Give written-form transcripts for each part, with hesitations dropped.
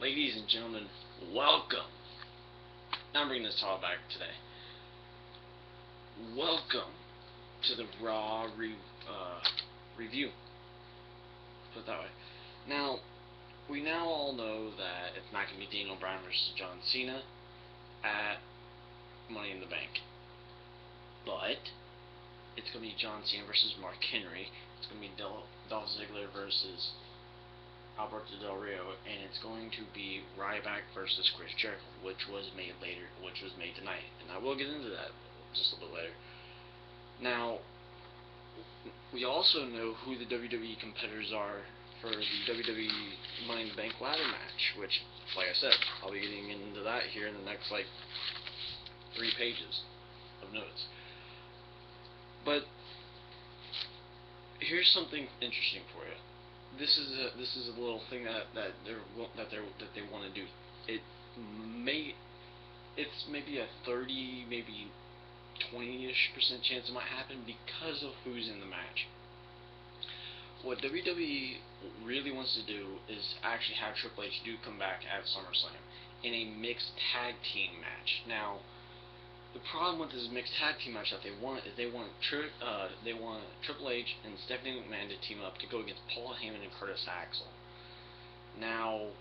Ladies and gentlemen, welcome. I'm bringing this all back today. Welcome to the Raw review. Put it that way. Now, we now all know that it's not going to be Daniel Bryan versus John Cena at Money in the Bank. But it's going to be John Cena versus Mark Henry. It's going to be Dolph Ziggler versus Alberto Del Rio, and it's going to be Ryback versus Chris Jericho, which was made tonight, and I will get into that just a little bit later. Now, we also know who the WWE competitors are for the WWE Money in the Bank ladder match, which, like I said, I'll be getting into that here in the next, 3 pages of notes. But here's something interesting for you. This is a little thing that they want to do. It's maybe a 30, maybe 20-ish% chance it might happen because of who's in the match. What WWE really wants to do is actually have Triple H come back at SummerSlam in a mixed tag team match. Now, the problem with this mixed tag team match that they want Triple H and Stephanie McMahon to team up to go against Paul Heyman and Curtis Axel. Now,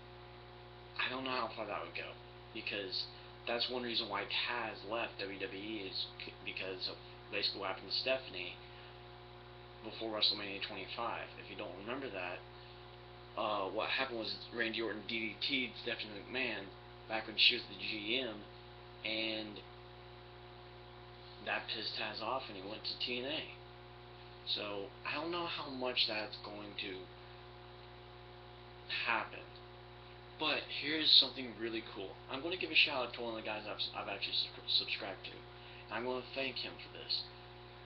I don't know how far that would go, because that's one reason why Taz left WWE, is because of basically what happened to Stephanie before WrestleMania 25. If you don't remember that, what happened was Randy Orton DDT'd Stephanie McMahon back when she was the GM, and that pissed Taz off, and he went to TNA. So I don't know how much that's going to happen. But here's something really cool. I'm going to give a shout out to one of the guys I've actually subscribed to. I'm going to thank him for this.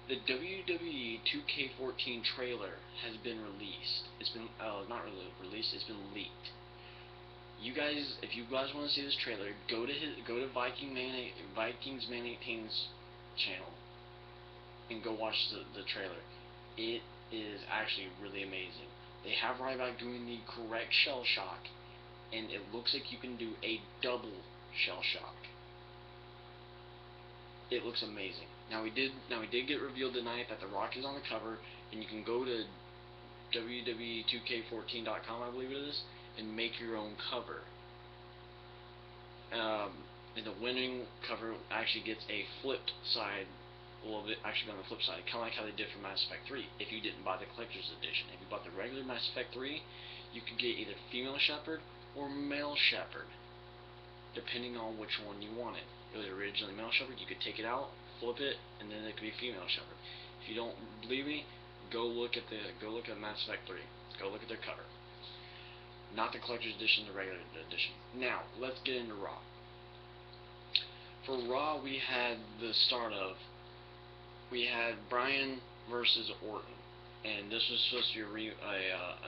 The WWE 2K14 trailer has been released. It's been not really released. It's been leaked. You guys, if you guys want to see this trailer, go to Vikings Man 18's channel and go watch the trailer. It is actually really amazing. They have Ryback doing the correct shell shock, and it looks like you can do a double shell shock. It looks amazing. Now we did get revealed tonight that The Rock is on the cover, and you can go to www.2k14.com, I believe it is, and make your own cover. And the winning cover actually gets a flipped side, a little bit actually on the flip side, kind of like how they did for Mass Effect 3. If you didn't buy the collector's edition, if you bought the regular Mass Effect 3, you could get either female Shepard or male Shepard, depending on which one you wanted. It was originally male Shepard. You could take it out, flip it, and then it could be female Shepard. If you don't believe me, go look at Mass Effect 3. Go look at their cover. Not the collector's edition, the regular edition. Now let's get into Raw. For Raw, we had Bryan versus Orton, and this was supposed to be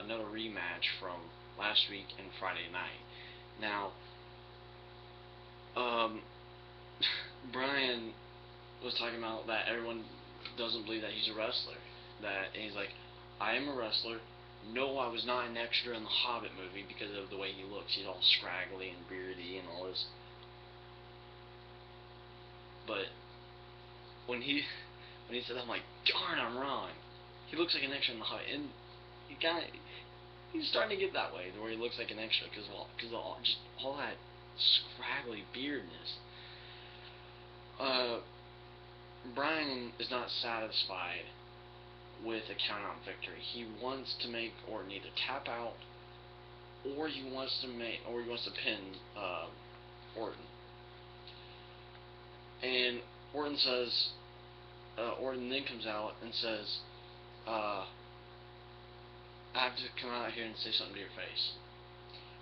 another rematch from last week and Friday night. Now, Bryan was talking about that everyone doesn't believe that he's a wrestler. And he's like, I am a wrestler. No, I was not an extra in the Hobbit movie because of the way he looks. He's all scraggly and beardy and all this. But when he said that, I'm like, darn, I'm wrong. He looks like an extra in the Hobbit, and he's starting to get that way, where he looks like an extra because all that scraggly beardness. Bryan is not satisfied with a count-out victory. He wants to make Orton either tap out, or he wants to pin Orton. And Orton then comes out and says, I have to come out here and say something to your face,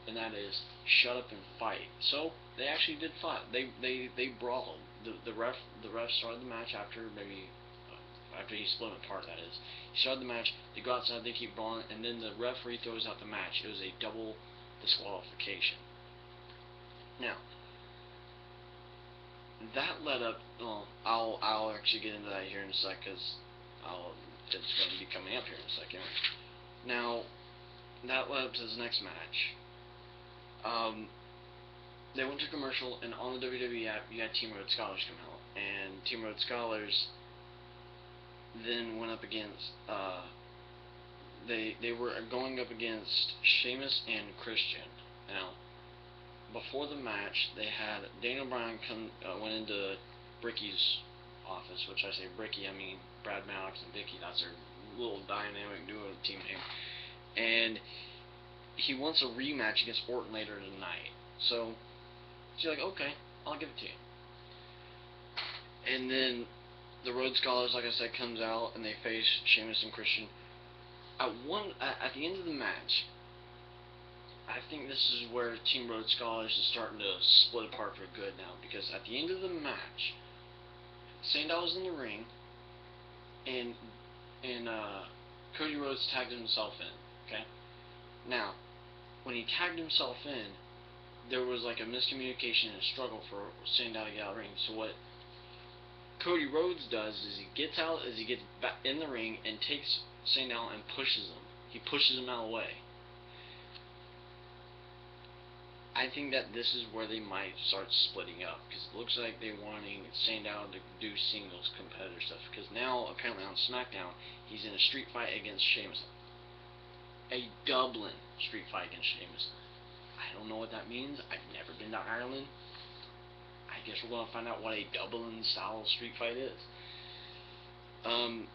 and that is, shut up and fight. So they actually did fight. They brawled. The ref started the match after he split them apart. That is, he started the match. They go outside. They keep brawling, and then the referee throws out the match. It was a double disqualification. Now, that led up. Well, I'll actually get into that here in a sec, because it's going to be coming up here in a second. Now, that led up to his next match. They went to commercial, and on the WWE app, you had Team Road Scholars come out, and Team Road Scholars then went up against, they were going up against Sheamus and Christian. Now, before the match, they had Daniel Bryan went into Ricky's office, which I say Ricky, I mean Brad Maddox and Vicky. That's their little dynamic duo team name. And he wants a rematch against Orton later tonight. So she's like, okay, I'll give it to you. And then the Road Scholars, like I said, comes out and they face Sheamus and Christian. At the end of the match, I think this is where Team Road Scholars is starting to split apart for good now, because at the end of the match, Sandal's in the ring, and Cody Rhodes tagged himself in. Okay. Now, when he tagged himself in, there was like a miscommunication and a struggle for Sandow to get out of the ring. So what Cody Rhodes does is he gets back in the ring and takes Sandow and pushes him. He pushes him out of the way. I think that this is where they might start splitting up, because it looks like they're wanting Sandow to do singles competitor stuff, because now apparently on SmackDown he's in a street fight against Sheamus. A Dublin street fight against Sheamus. I don't know what that means. I've never been to Ireland. I guess we're gonna find out what a Dublin style street fight is. And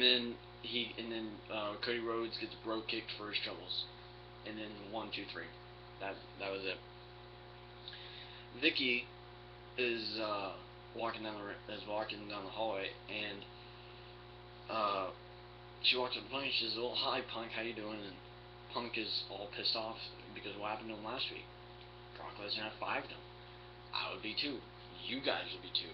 then Cody Rhodes gets bro kicked for his troubles. And then 1, 2, 3. That was it. Vicky is walking down the hallway, and she walks up to Punk and she says, "Well, hi Punk, how you doing?" And Punk is all pissed off because of what happened to him last week. Brock Lesnar F5'd him. I would be too. You guys would be too.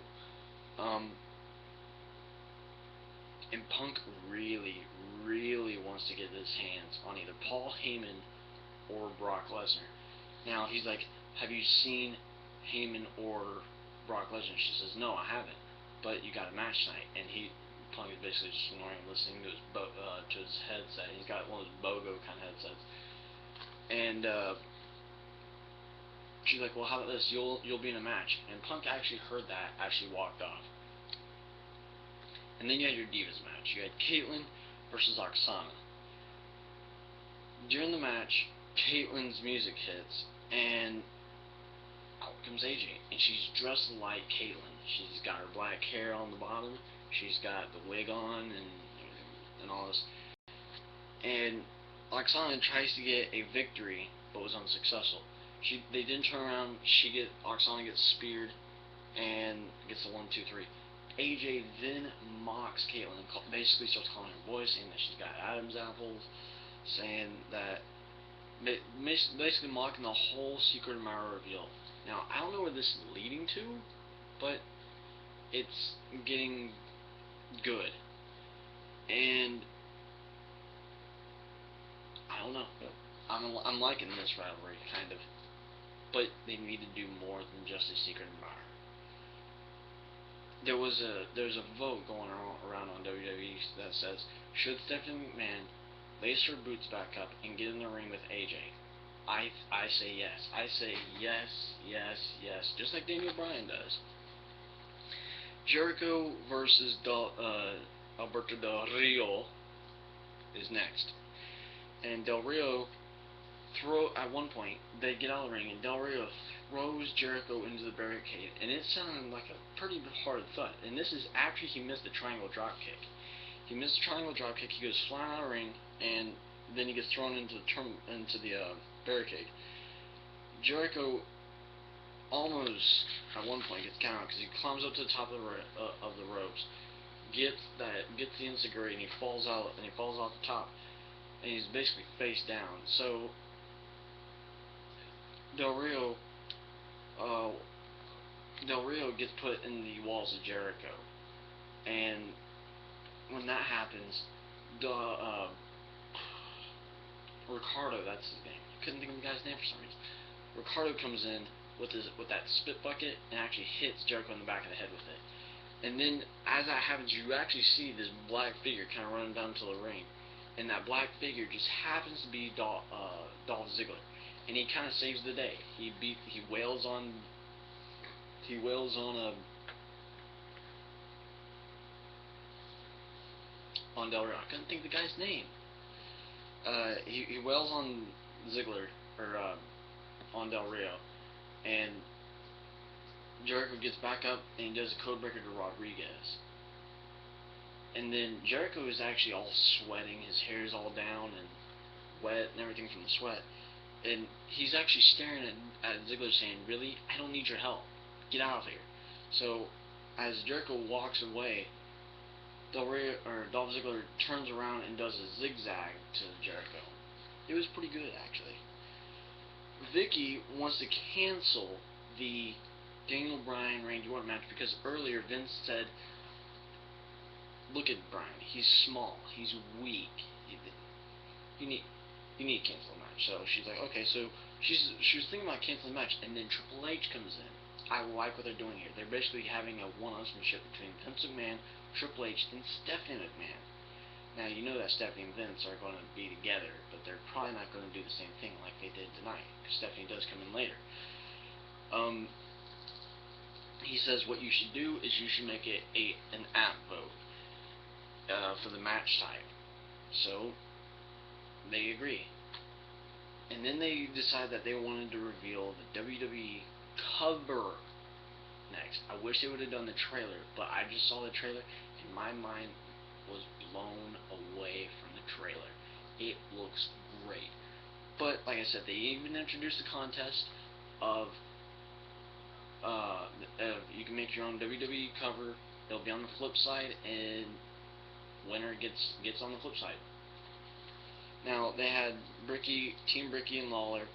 And Punk really, really wants to get his hands on either Paul Heyman or Brock Lesnar. Now, he's like, "Have you seen Heyman or Brock Lesnar?" She says, "No, I haven't. But you got a match tonight." And Punk is basically just snoring, listening to his headset. He's got one of those BOGO kind of headsets. And she's like, "Well, how about this? You'll be in a match." And Punk actually heard that, actually walked off. And then you had your Divas match. You had Caitlyn versus Oksana. During the match, Caitlyn's music hits, and out comes AJ, and she's dressed like Caitlyn. She's got her black hair on the bottom, she's got the wig on, and all this. And Oksana tries to get a victory, but was unsuccessful. They didn't turn around. Oksana gets speared, and gets the 1, 2, 3. AJ then mocks Caitlyn and basically starts calling her boy, saying that she's got Adam's apples, saying that, basically mocking the whole Secret Admirer reveal. Now, I don't know where this is leading to, but it's getting good. And I don't know. I'm liking this rivalry, kind of. But they need to do more than just a Secret Admirer. There's a vote going around on WWE that says, should Stephanie McMahon lace her boots back up and get in the ring with AJ? I say yes. I say yes, yes, yes, just like Daniel Bryan does. Jericho versus Alberto Del Rio is next. And Del Rio at one point, they get out of the ring, and Del Rio throws Jericho into the barricade, and it sounded like a pretty hard thud. And this is after he missed the triangle drop kick. He missed the triangle drop kick, he goes flying out of the ring, and then he gets thrown into the barricade. Jericho almost, at one point, gets counted out, because he climbs up to the top of the ropes, gets the enziguri, and he falls off the top, and he's basically face down. So Del Rio gets put in the walls of Jericho, and when that happens, Ricardo, that's his name. Couldn't think of the guy's name for some reason. Ricardo comes in with that spit bucket and actually hits Jericho in the back of the head with it. And then, as that happens, you actually see this black figure kind of running down to the ring, and that black figure just happens to be Dolph Ziggler. and he kind of saves the day. He wails on Del Rio. I couldn't think of the guy's name. He wails on Ziggler, or on Del Rio, and Jericho gets back up and he does a codebreaker to Rodriguez. And then Jericho is actually all sweating, his hair's all down and wet and everything from the sweat. And he's actually staring at Ziggler saying, "Really? I don't need your help. Get out of here." So as Jericho walks away, Dolph Ziggler turns around and does a zigzag to Jericho. It was pretty good, actually. Vicky wants to cancel the Daniel Bryan Randy Orton match because earlier Vince said, "Look at Bryan. He's small. He's weak. You need to cancel the match." So she's like, okay. So she was thinking about canceling the match, and then Triple H comes in. I like what they're doing here. They're basically having a one-upsmanship between Vince McMahon, Triple H, and Stephanie McMahon. Now, you know that Stephanie and Vince are going to be together, but they're probably not going to do the same thing like they did tonight, because Stephanie does come in later. He says what you should do is you should make it an app vote for the match type. So they agree. And then they decide that they wanted to reveal the WWE cover next. I wish they would have done the trailer, but I just saw the trailer and my mind was blown away from the trailer. It looks great. But like I said, they even introduced the contest of you can make your own WWE cover. It'll be on the flip side, and winner gets on the flip side. Now they had Team Bricky and Lawler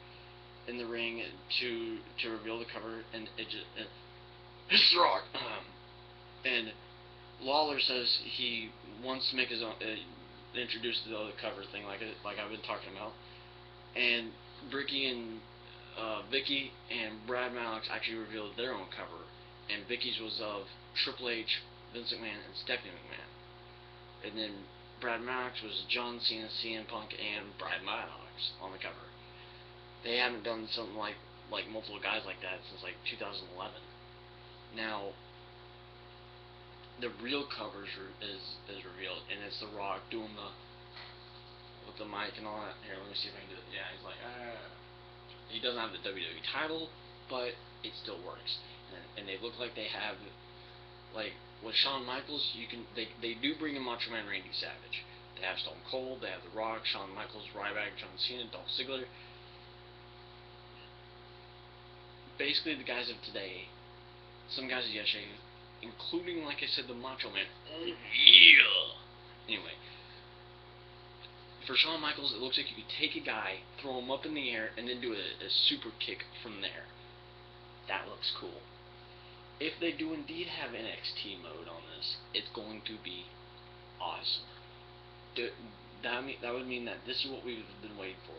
in the ring to reveal the cover, and it's The Rock. And Lawler says he wants to make his own, introduce the cover thing like I've been talking about, and Bricky and Vicky and Brad Maddox actually revealed their own cover, and Vicky's was of Triple H, Vince McMahon, and Stephanie McMahon. And then Brad Maddox was John Cena, CM Punk, and Brad Maddox on the cover. They haven't done something like multiple guys like that since like 2011. Now, the real cover is revealed, and it's The Rock doing with the mic and all that. Here, let me see if I can do it. Yeah, he's like, he doesn't have the WWE title, but it still works. And they look like they have, like, with Shawn Michaels, they do bring in Macho Man Randy Savage. They have Stone Cold, they have The Rock, Shawn Michaels, Ryback, John Cena, Dolph Ziggler. Basically, the guys of today, some guys of yesterday, including, like I said, the Macho Man. Oh, yeah! Anyway, for Shawn Michaels, it looks like you could take a guy, throw him up in the air, and then do a super kick from there. That looks cool. If they do indeed have NXT mode on this, it's going to be awesome. That would mean that this is what we've been waiting for.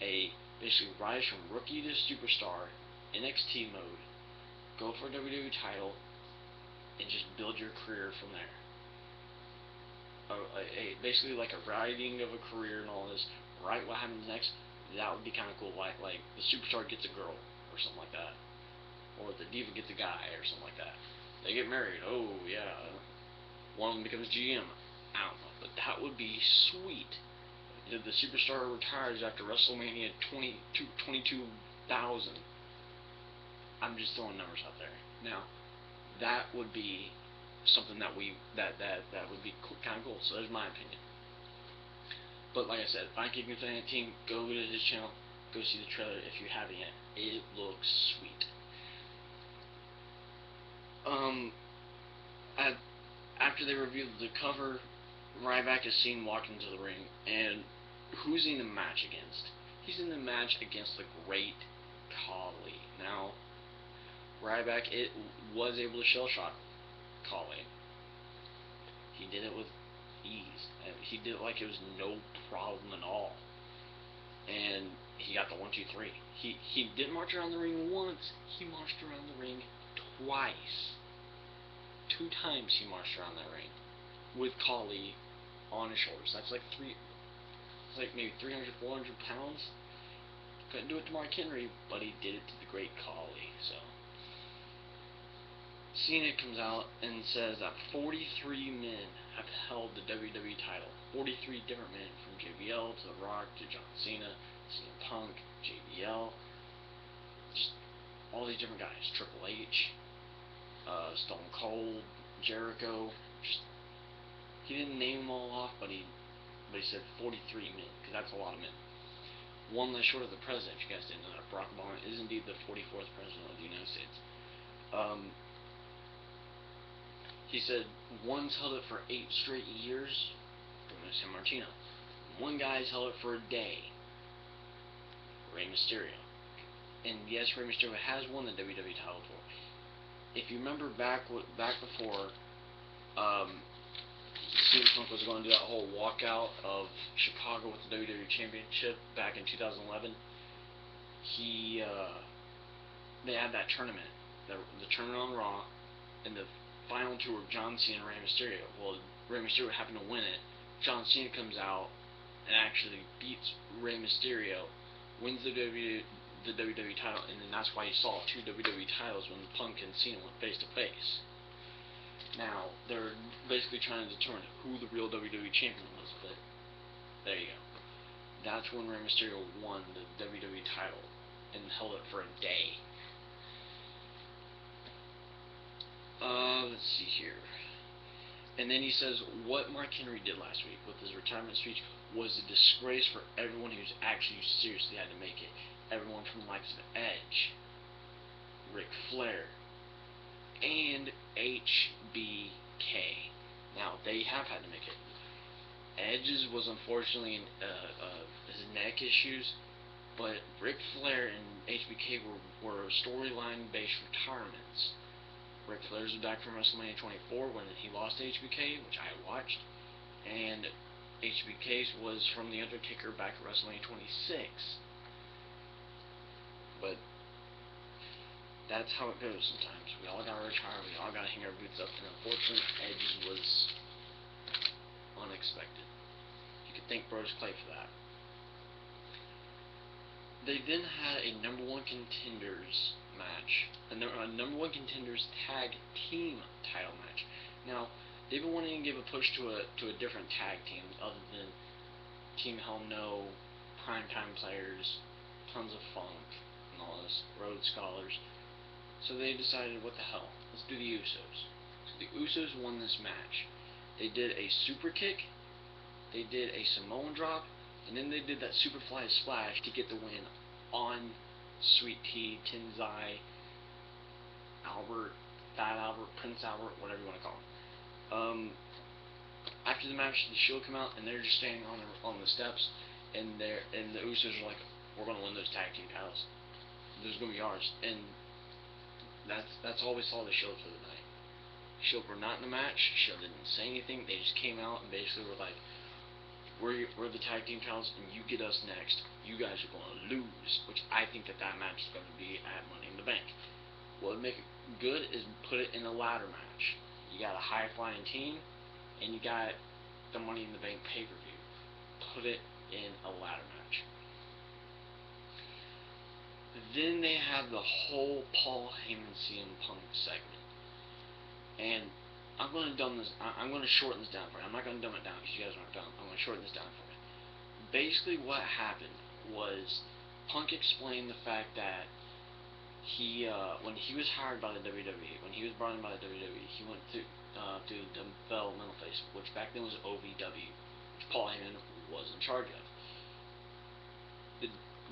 Basically rise from rookie to superstar, NXT mode, go for a WWE title, and just build your career from there. Basically like a writing of a career and all this. Write what happens next. That would be kind of cool. Like the superstar gets a girl or something like that, or the diva gets a guy or something like that. They get married. Oh yeah, one of them becomes GM. I don't know, but that would be sweet. The superstar retires after WrestleMania 22,000. I'm just throwing numbers out there. Now, that would be something that would be kind of cool. So there's my opinion. But like I said, Viking Fan Team, go to his channel, go see the trailer if you haven't yet. It looks sweet. After they revealed the cover, Ryback is seen walking into the ring, and who's he in the match against? He's in the match against the Great Khali. Now, Ryback was able to shell shock Khali. He did it with ease. He did it like it was no problem at all. And he got the 1, 2, 3. He didn't march around the ring once. He marched around the ring twice. 2 times he marched around that ring with Khali on his shoulders. That's like maybe 300, 400 pounds. couldn't do it to Mark Henry, but he did it to the Great Khali. So Cena comes out and says that 43 men have held the WWE title. 43 different men, from JBL to The Rock to John Cena, CM Punk, JBL, just all these different guys. Triple H, Stone Cold, Jericho. Just, he didn't name them all off, but he said 43 men, because that's a lot of men. One less short of the president, if you guys didn't know that. Barack Obama is indeed the 44th president of the United States. He said one's held it for 8 straight years, San Martino. One guy's held it for a day, Rey Mysterio. And yes, Rey Mysterio has won the WWE title before. If you remember back before CM Punk was going to do that whole walkout of Chicago with the WWE Championship back in 2011, they had that tournament, the tournament on Raw, and the final two were John Cena and Rey Mysterio. Well, Rey Mysterio happened to win it. John Cena comes out and actually beats Rey Mysterio, wins the WWE title, and then that's why you saw 2 WWE titles when Punk and Cena went face to face. Now, they're basically trying to determine who the real WWE champion was, but there you go. That's when Rey Mysterio won the WWE title and held it for a day. Let's see here. And then he says what Mark Henry did last week with his retirement speech was a disgrace for everyone who's actually seriously had to make it. Everyone from the likes of Edge, Ric Flair, and HBK. Now, they have had to make it. Edge's was unfortunately his neck issues, but Ric Flair and HBK were storyline-based retirements. Ric Flair's back from WrestleMania 24 when he lost to HBK, which I watched, and HBK's was from The Undertaker back at WrestleMania 26. But that's how it goes sometimes. We all gotta retire, we all gotta hang our boots up, and unfortunately, Edge was unexpected. You could thank Brodus Clay for that. They then had a number 1 contenders match, a number 1 contenders tag team title match. Now, they've been wanting to give a push to a different tag team other than Team Hell No, Primetime Players, Tons of Funk, and all this, Rhodes Scholars. So they decided, what the hell, let's do the Usos. So the Usos won this match. They did a super kick, they did a Samoan drop, and then they did that Superfly Splash to get the win on Sweet Tea, Tenzai, Albert, Fat Albert, Prince Albert, whatever you want to call him. After the match, the Shield come out, and they're just standing on the steps, and the Usos are like, we're going to win those tag team titles. Those are going to be ours. And that's all we saw the Shield for the night. Shield were not in the match. Shield didn't say anything. They just came out and basically were like, we're the tag team titles, and you get us next. You guys are going to lose, which I think that match is going to be at Money in the Bank. What would make it good is put it in a ladder match. You got a high-flying team, and you got the Money in the Bank pay-per-view. Put it in a ladder match. Then they have the whole Paul Heyman CM Punk segment, and I'm going to shorten this down for you. I'm not going to dumb it down because you guys aren't dumb. I'm going to shorten this down for you. Basically, what happened was Punk explained the fact that he, when he was hired by the WWE, when he was brought in by the WWE, he went through the developmental phase, which back then was OVW, which Paul Heyman was in charge of.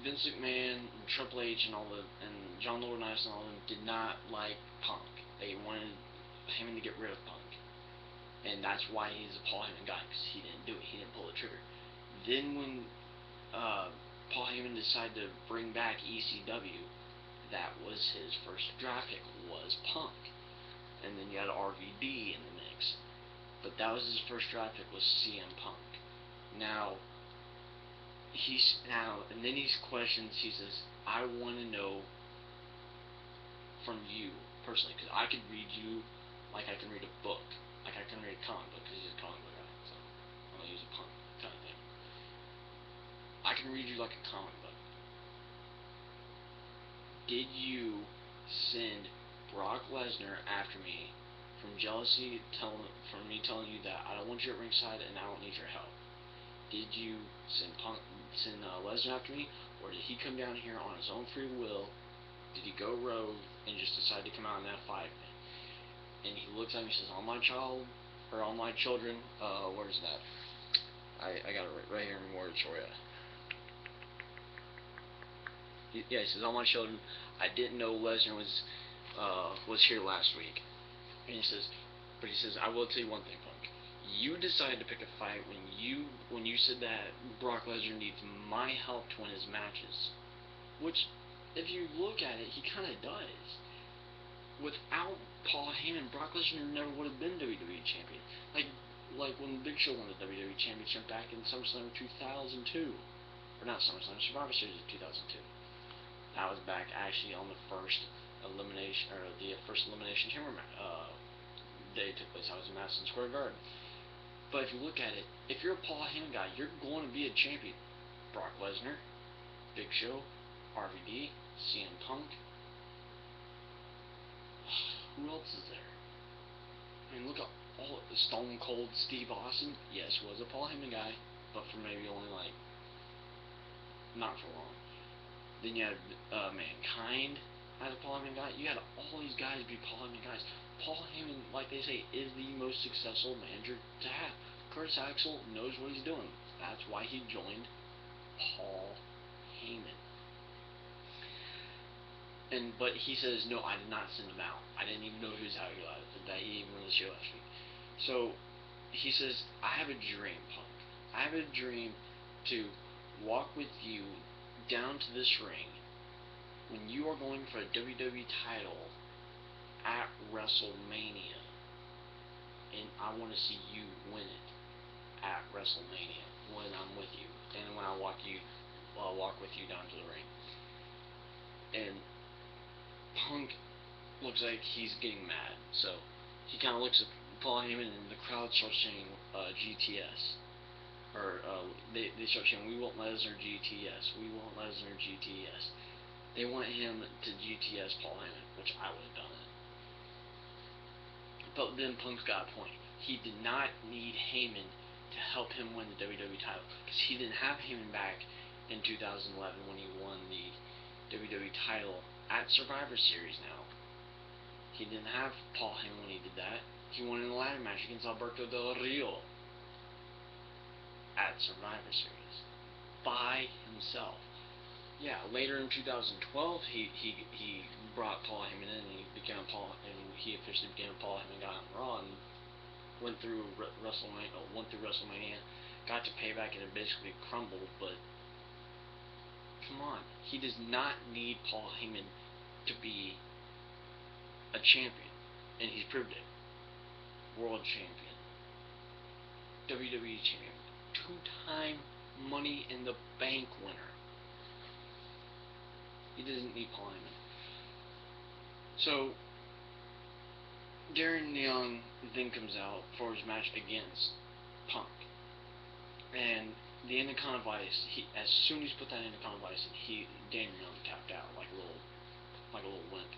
Vince McMahon, and Triple H, and John Laurinaitis and all of them did not like Punk. They wanted Heyman to get rid of Punk, and that's why he's a Paul Heyman guy, because he didn't do it. He didn't pull the trigger. Then when Paul Heyman decided to bring back ECW, that was his first draft pick, was Punk. And then you had RVD in the mix, but that was his first draft pick, was CM Punk. And then he questions, he says, I want to know from you personally, because I could read you like I can read a book, like I can read a comic book, because he's a comic book guy, so I'm going to use a punk kind of thing. I can read you like a comic book. did you send Brock Lesnar after me from jealousy, from me telling you that I don't want you at ringside and I don't need your help? Did you send Lesnar after me, or did he come down here on his own free will? Did he go rogue and just decide to come out in that fight? And he looks at me and says, "All my children, where's that? I got it right here in words for you." He says, "All my children, I didn't know Lesnar was here last week." And he says, "I will tell you one thing, Punk. You decided to pick a fight when you said that Brock Lesnar needs my help to win his matches." Which, if you look at it, he kind of does. Without Paul Heyman, Brock Lesnar never would have been WWE champion. Like when Big Show won the WWE championship back in Summerslam 2002, or not Summerslam, Survivor Series of 2002. That was back actually on the first elimination chamber day took place. I was in Madison Square Garden. But if you look at it, if you're a Paul Heyman guy, you're going to be a champion. Brock Lesnar, Big Show, RVD, CM Punk. Who else is there? I mean, look at all Stone Cold Steve Austin. Yes, was a Paul Heyman guy, but for maybe only not for long. Then you had Mankind as a Paul Heyman guy. You had all these guys be Paul Heyman guys. Paul Heyman, like they say, is the most successful manager to have. Curtis Axel knows what he's doing. That's why he joined Paul Heyman. But he says, "No, I did not send him out. I didn't even know he was out here that he even won the show last week." So he says, "I have a dream, Punk. I have a dream to walk with you down to this ring when you are going for a WWE title at WrestleMania, and I want to see you win it at WrestleMania when I'm with you, and when I walk with you down to the ring." And Punk looks like he's getting mad, so he kind of looks at Paul Heyman, and the crowd starts saying GTS. Or they start saying, "We want Lesnar GTS. We want Lesnar GTS." They want him to GTS Paul Heyman, which I would have done it. But then Punk's got a point. He did not need Heyman to help him win the WWE title, because he didn't have Heyman back in 2011 when he won the WWE title at Survivor Series now. He didn't have Paul Heyman when he did that. He won in the ladder match against Alberto Del Rio at Survivor Series by himself. Yeah, later in 2012, he brought Paul Heyman in, and he officially became a Paul Heyman guy on Raw, and went through WrestleMania, got to Payback, and it basically crumbled. But come on, he does not need Paul Heyman to be a champion, and he's proved it. World champion, WWE champion, 2-time Money in the Bank winner. He doesn't need Paul Heyman. So Darren Young then comes out for his match against Punk, and the Anaconda Vice. As soon as he put that Anaconda Vice in, Darren Young tapped out like a little wimp.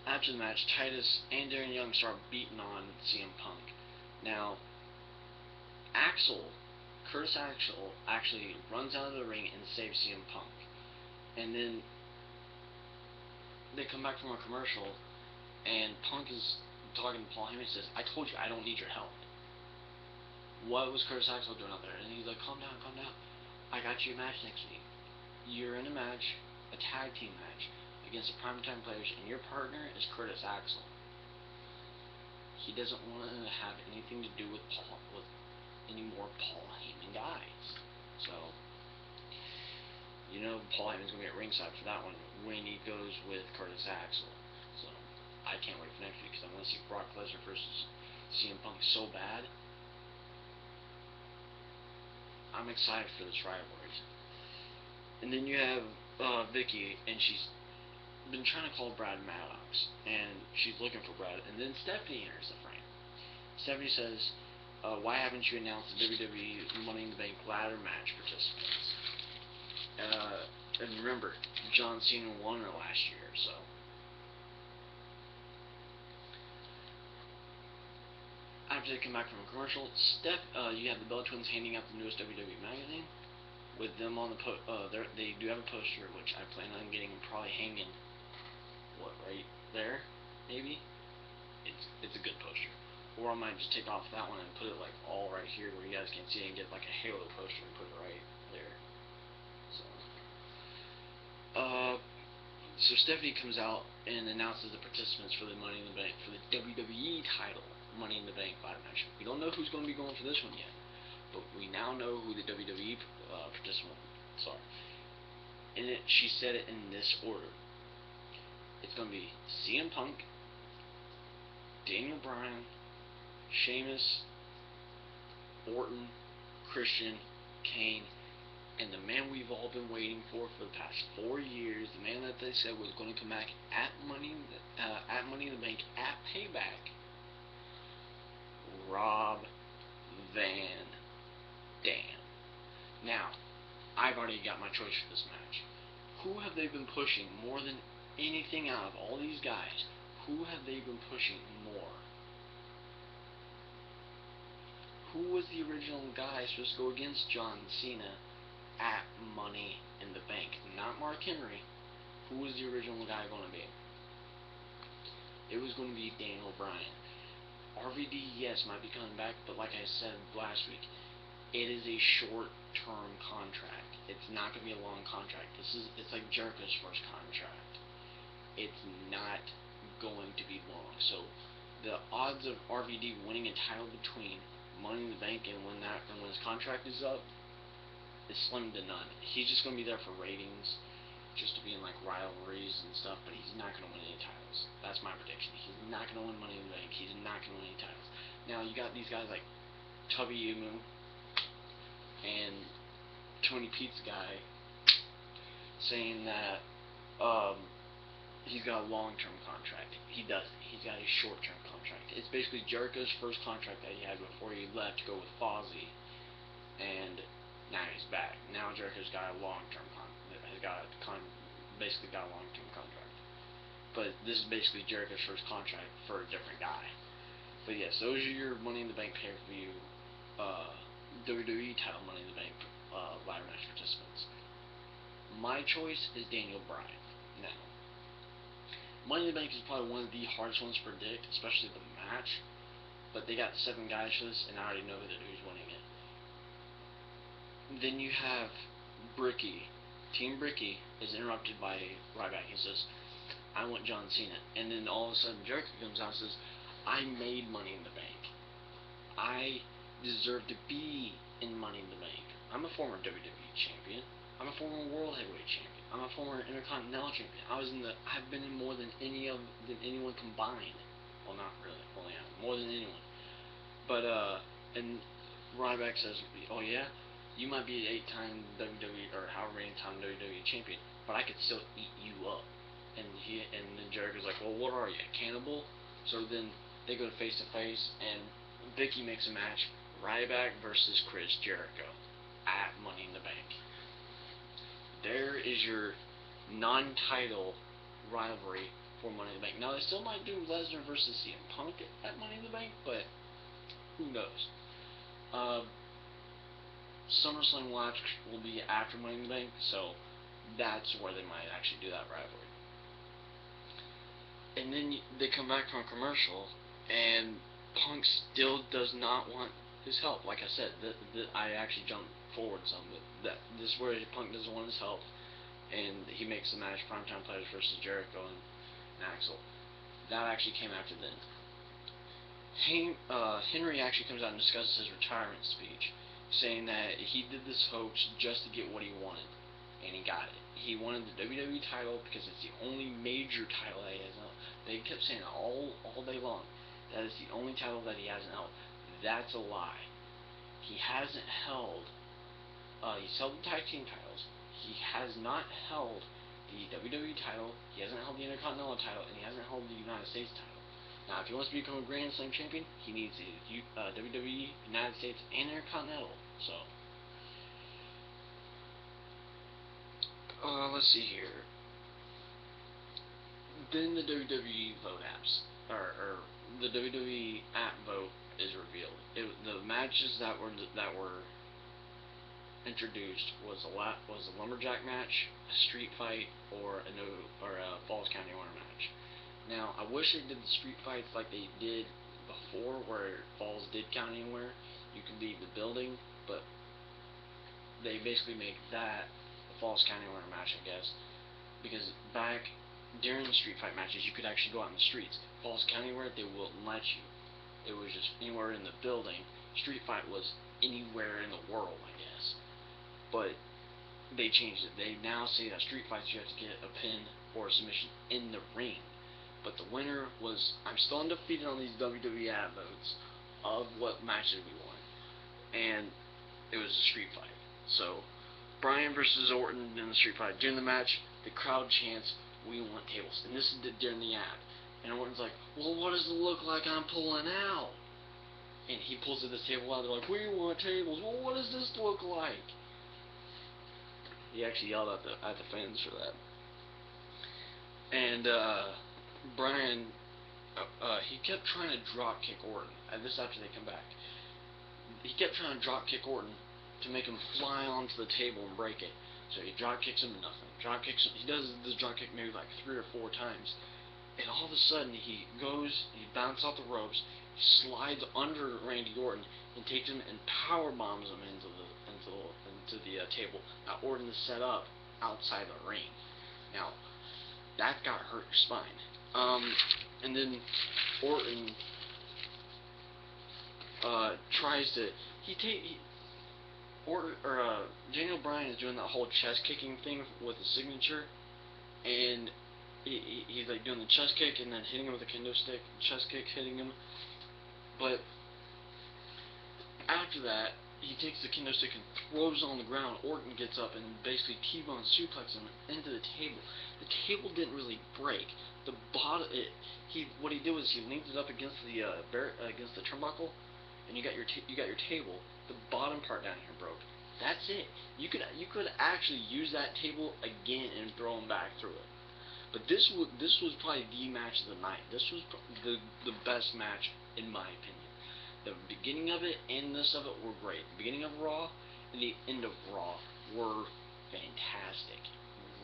After the match, Titus and Darren Young start beating on CM Punk. Now, Curtis Axel actually runs out of the ring and saves CM Punk. And then they come back from a commercial, and Punk is talking to Paul Heyman and says, "I told you I don't need your help." What was Curtis Axel doing out there? And he's like, calm down. I got you a match next week. You're in a match, a tag team match, against the Primetime Players, and your partner is Curtis Axel. He doesn't want to have anything to do with any more Paul Heyman guys. So, Paul Heyman's going to be at ringside for that one when he goes with Curtis Axel. So, I can't wait for next week, because I want to see Brock Lesnar versus CM Punk so bad. I'm excited for this rivalry. And then you have Vicky, and she's been trying to call Brad Maddox, and she's looking for Brad, and then Stephanie enters the frame. Stephanie says, "Why haven't you announced the WWE Money in the Bank ladder match participants?" And remember, John Cena won it last year, so. After they come back from a commercial, you have the Bella Twins handing out the newest WWE magazine. With them on the they do have a poster, which I plan on getting and probably hanging. What, right there, maybe? It's a good poster. Or I might just take off that one and put it like all right here where you guys can see it and get like a Halo poster and put it right there. So Stephanie comes out and announces the participants for the Money in the Bank for the WWE title, Money in the Bank ladder match. We don't know who's going to be going for this one yet, but we now know who the WWE participants are. And she said it in this order. It's going to be CM Punk, Daniel Bryan, Sheamus, Orton, Christian, Kane, and the man we've all been waiting for the past 4 years, the man that they said was going to come back at Money in the Bank at Payback, Rob Van Dam. Now, I've already got my choice for this match. Who have they been pushing more than anything out of all these guys? Who have they been pushing more? Who was the original guy supposed to go against John Cena at Money in the Bank? Not Mark Henry. Who was the original guy going to be? It was going to be Daniel Bryan. RVD, yes, might be coming back, but like I said last week, it is a short-term contract. It's not going to be a long contract. It's like Jericho's first contract. It's not going to be long. So the odds of RVD winning a title between Money in the Bank and when his contract is up is slim to none. He's just going to be there for ratings, just to be in like rivalries and stuff, but he's not going to win any titles. That's my prediction. He's not going to win Money in the Bank. He's not going to win any titles. Now you got these guys like Tubby Imu and Tony Pete's guy saying that he's got a long-term contract. He doesn't. He's got a short-term contract. It's basically Jericho's first contract that he had before he left to go with Fozzy, and now he's back. Now Jericho's got a long-term basically got a long-term contract. But this is basically Jericho's first contract for a different guy. But yes, those are your Money in the Bank pay-per-view WWE title Money in the Bank ladder match participants. My choice is Daniel Bryan. Now, Money in the Bank is probably one of the hardest ones to predict, especially the match. But they got 7 guys for this, and I already know who's winning it. Then you have Bricky. Team Bricky is interrupted by Ryback. He says, I want John Cena. And then all of a sudden Jericho comes out and says, I made Money in the Bank. I deserve to be in Money in the Bank. I'm a former WWE champion. I'm a former World Heavyweight champion. I'm a former Intercontinental champion. I've been in more than anyone combined. Well, not really. Well, yeah, more than anyone. But and Ryback says, oh yeah, you might be an 8-time WWE or however many time WWE champion, but I could still eat you up. And then Jericho's like, well, what are you, a cannibal? So then they go face to face, and Vicky makes a match, Ryback versus Chris Jericho at Money in the Bank. There is your non-title rivalry for Money in the Bank. Now, they still might do Lesnar versus CM Punk at Money in the Bank, but who knows? Summerslam will be after Money in the Bank, so that's where they might actually do that rivalry. And then they come back from a commercial, and Punk still does not want his help. Like I said, I actually jumped forward some. This is where Punk doesn't want his help, and he makes the match Primetime Players versus Jericho and Axel. That actually came after then. Henry actually comes out and discusses his retirement speech, saying that he did this hoax just to get what he wanted, and he got it. He wanted the WWE title because it's the only major title that he has held. They kept saying it all day long. That is the only title that he hasn't held. That's a lie. He hasn't held. He's held the tag team titles. He has not held the WWE title. He hasn't held the Intercontinental title, and he hasn't held the United States title. Now, if he wants to become a Grand Slam champion, he needs the WWE, United States, and Intercontinental. So, let's see here. Then the WWE vote apps, or the WWE app vote is revealed. The matches that were introduced was a lumberjack match, a street fight, or a Falls County Order match. Now, I wish they did the street fights like they did before, where Falls did count anywhere. You could leave the building, but they basically make that the Falls County Order match, I guess, because back during the street fight matches, you could actually go out in the streets. Falls County Order, they wouldn't let you. It was just anywhere in the building. Street fight was anywhere in the world, I guess. But they changed it. They now say that street fights you have to get a pin or a submission in the ring. But the winner was, I'm still undefeated on these WWE ad votes of what matches we won. And it was a street fight. So, Bryan versus Orton in the street fight. During the match, the crowd chants, "We want tables." And this is during the ad. And Orton's like, "Well, what does it look like I'm pulling out?" And he pulls this table out. They're like, "We want tables." "Well, what does this look like?" He actually yelled at the fans for that. And Bryan, he kept trying to drop kick Orton. And this after they come back. He kept trying to drop kick Orton to make him fly onto the table and break it. So he drop kicks him to nothing. Drop kicks him. He does this drop kick maybe like 3 or 4 times. And all of a sudden he bounces off the ropes, slides under Randy Orton, and takes him and power bombs him into the table. Now Orton is set up outside the ring. Now that got hurt your spine. And then Orton tries to Daniel Bryan is doing that whole chest kicking thing with the signature, and he's like doing the chest kick and then hitting him with a kendo stick, chest kick hitting him. But after that, he takes the kendo stick and throws it on the ground. Orton gets up and basically T-bone suplexes him into the table. The table didn't really break. The bottom, what he did was he leaned it up against the turnbuckle, and you got your table. The bottom part down here broke. That's it. You could actually use that table again and throw him back through it. But this was probably the match of the night. This was the best match in my opinion. The beginning of it and this of it were great. The beginning of Raw and the end of Raw were fantastic.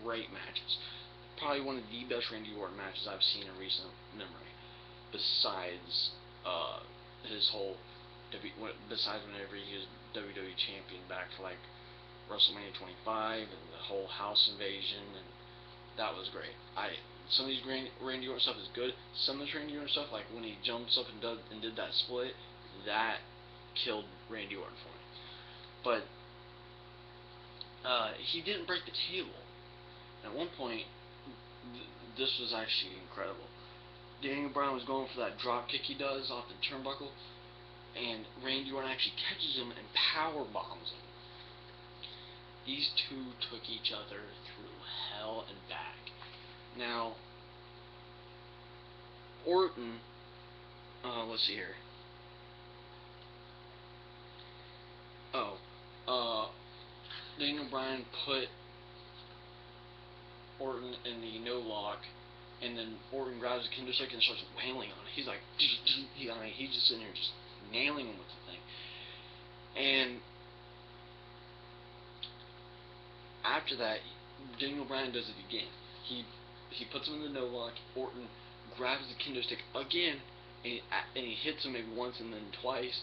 Great matches. Probably one of the best Randy Orton matches I've seen in recent memory. Besides besides whenever he was WWE champion back for like WrestleMania 25 and the whole house invasion, and that was great. Some of these Randy Orton stuff is good. Some of this Randy Orton stuff, like when he jumps up and did that split, that killed Randy Orton for me. But he didn't break the table. At one point, this was actually incredible. Daniel Bryan was going for that drop kick he does off the turnbuckle, and Randy Orton actually catches him and power bombs him. These two took each other through hell and back. Now, Orton, let's see here. Daniel Bryan put Orton in the no lock, and then Orton grabs the kendo stick and starts wailing on it. He's like, he's just sitting there just nailing him with the thing. And after that, Daniel Bryan does it again. He puts him in the no lock. Orton grabs the kendo stick again, and he hits him maybe once and then twice.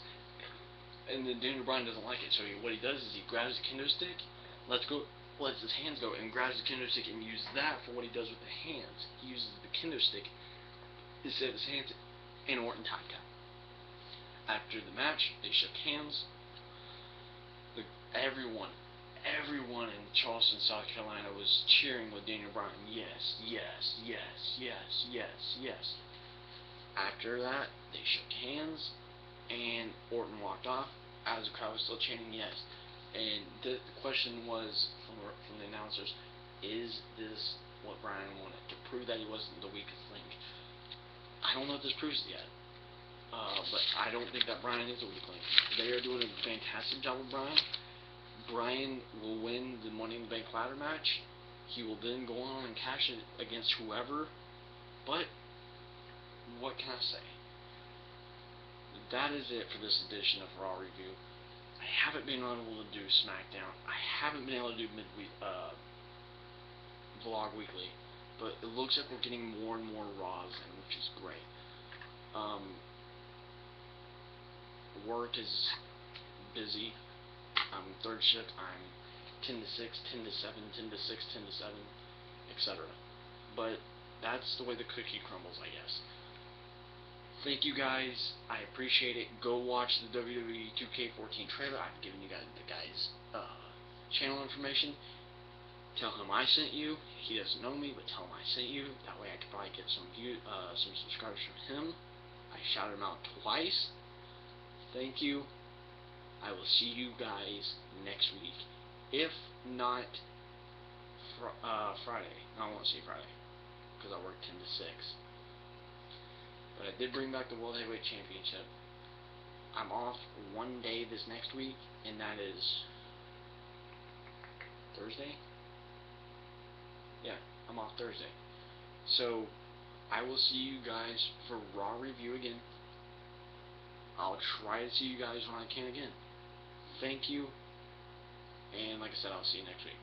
And then Daniel Bryan doesn't like it, so what he does is he grabs the kendo stick, lets his hands go, and grabs the kendo stick and uses that for what he does with the hands. He uses the kendo stick instead of his hands, and Orton tapped out. After the match, they shook hands. Everyone in Charleston, South Carolina was cheering with Daniel Bryan. Yes, yes, yes, yes, yes, yes. After that, they shook hands, and Orton walked off as the crowd was still chanting yes. And the question was from the announcers, is this what Bryan wanted? To prove that he wasn't the weakest link. I don't know if this proves it yet. But I don't think that Bryan is a weak link. They are doing a fantastic job with Bryan. Bryan will win the Money in the Bank ladder match. He will then go on and cash it against whoever. But what can I say? That is it for this edition of Raw Review. I haven't been able to do SmackDown. I haven't been able to do midweek vlog weekly, but it looks like we're getting more and more Raws in, which is great. Work is busy. I'm third shift. I'm 10 to 6, 10 to 7, 10 to 6, 10 to 7, etc. But that's the way the cookie crumbles, I guess. Thank you guys. I appreciate it. Go watch the WWE 2K14 trailer. I've given you guys the guy's channel information. Tell him I sent you. He doesn't know me, but tell him I sent you. That way I could probably get some subscribers from him. I shouted him out twice. Thank you. I will see you guys next week. If not Friday. No, I won't see Friday, because I work 10 to 6. But I did bring back the World Heavyweight Championship. I'm off one day this next week, and that is Thursday? Yeah, I'm off Thursday. So, I will see you guys for Raw Review again. I'll try to see you guys when I can again. Thank you, and like I said, I'll see you next week.